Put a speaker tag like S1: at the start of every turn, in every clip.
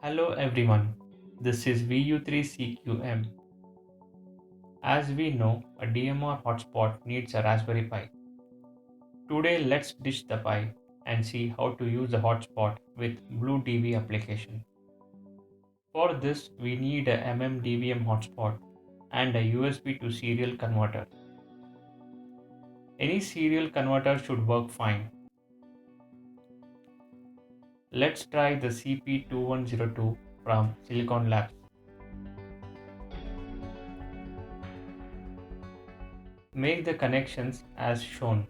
S1: Hello everyone, this is VU3CQM. As we know, a DMR hotspot needs a Raspberry Pi. Today let's ditch the Pi and see how to use the hotspot with BlueDV application. For this we need a MMDVM hotspot and a USB to serial converter. Any serial converter should work fine. Let's try the CP2102 from Silicon Labs. Make the connections as shown.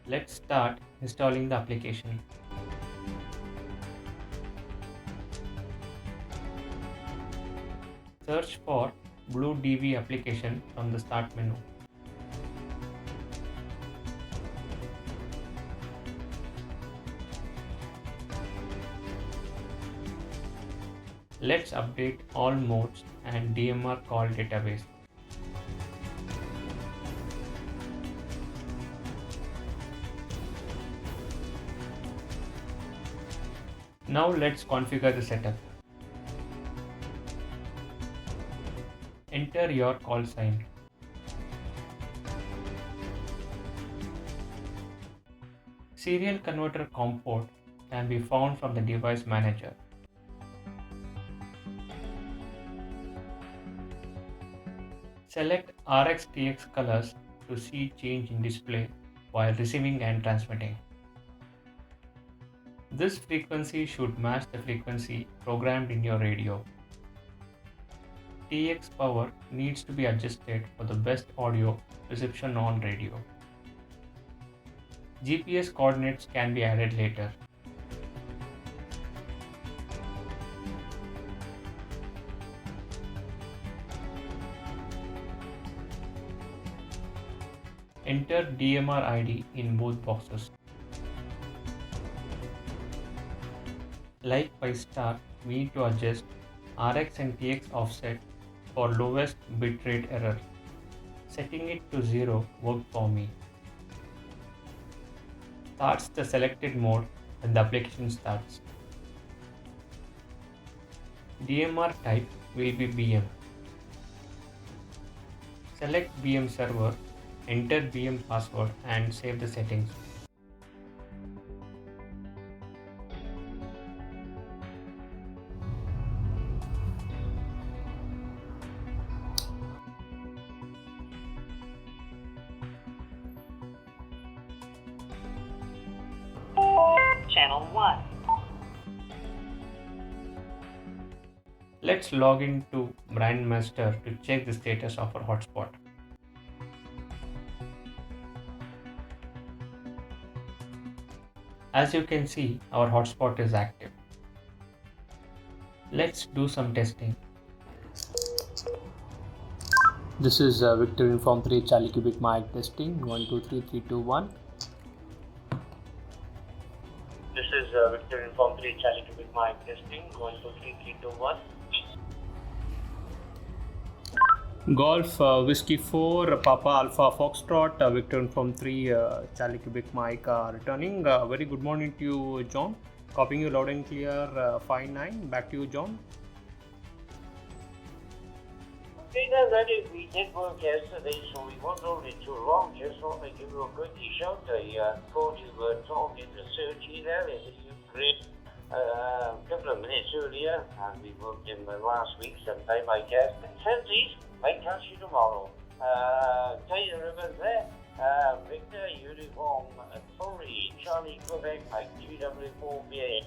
S1: Let's start installing the application. Search for BlueDV application from the Start menu. Let's update all modes and DMR call database. Now let's configure the setup. Enter your call sign. Serial converter COM port can be found from the device manager. Select RX-TX colors to see change in display while receiving and transmitting. This frequency should match the frequency programmed in your radio. TX power needs to be adjusted for the best audio reception on radio. GPS coordinates can be added later. Enter DMR ID in both boxes. Like by start, we need to adjust RX and TX offset for lowest bitrate error. Setting it to 0 worked for me. Starts the selected mode when the application starts. DMR type will be BM. Select BM server, enter BM password and save the settings.
S2: Channel 1.
S1: Let's log into Brandmaster to check the status of our hotspot. As you can see, our hotspot is active. Let's do some testing. This is Victor Inform 3 Charlie Cubic mic testing 1 2 3 3 2 1.
S3: This is Victor Inform 3 Charlie Cubic mic testing 1 2 3 3 2 1.
S1: Golf Whiskey 4 Papa Alpha Foxtrot Victor Inform 3 Charlie Cubic mic returning. Very good morning to you, John. Copying you loud and clear 5-9. Back to you, John.
S3: Okay, then that is, we did work yesterday, so we won't hold it too long. Just want to give you a quick shout. I called you talking to Sergi there, and you great a couple of minutes earlier, and we worked in the last week sometime, I guess. Sensies, might catch you tomorrow. Tell you remember there, Victor Uniform 3 Charlie Quebec, like GW4BA.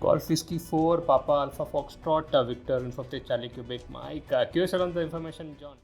S1: Golf Whiskey 4 Papa Alpha Foxtrot Victor Inform 3 Charlie Cubic mic. Curious around the information, John.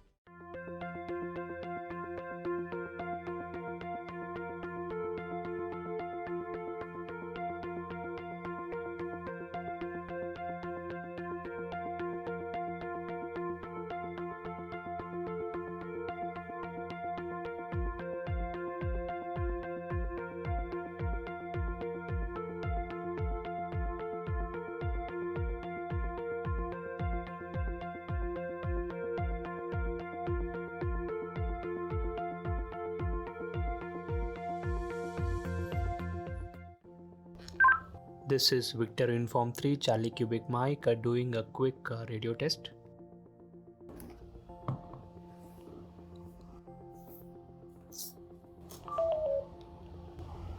S1: This is Victor Uniform 3 Charlie Quebec Mike doing a quick radio test.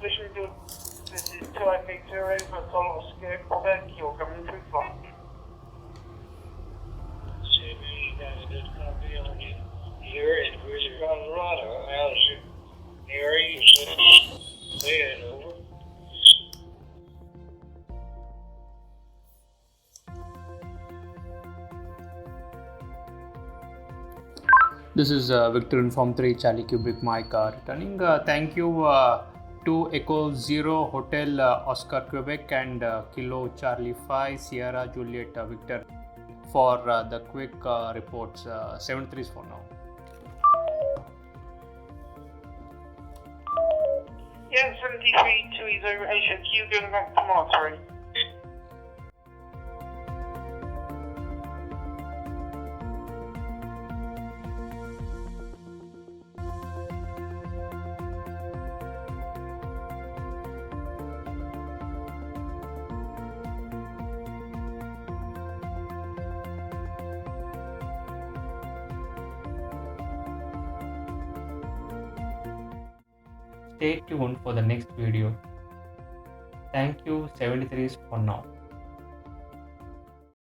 S3: This is 280 for Thomas Scape, Quebec, you're coming through flight. Sydney, that's a good copy on you. Here in Greater Colorado, how's your area? Head over.
S1: This is Victor Uniform 3 Charlie Quebec Mike returning. Thank you to Echo 0 Hotel Oscar Quebec and Kilo Charlie 5 Sierra Juliet Victor for the quick reports. 73s for now.
S3: Yeah, 73 to Ezo HQ, going back to Monterey.
S1: Stay tuned for the next video. Thank you 73s for now.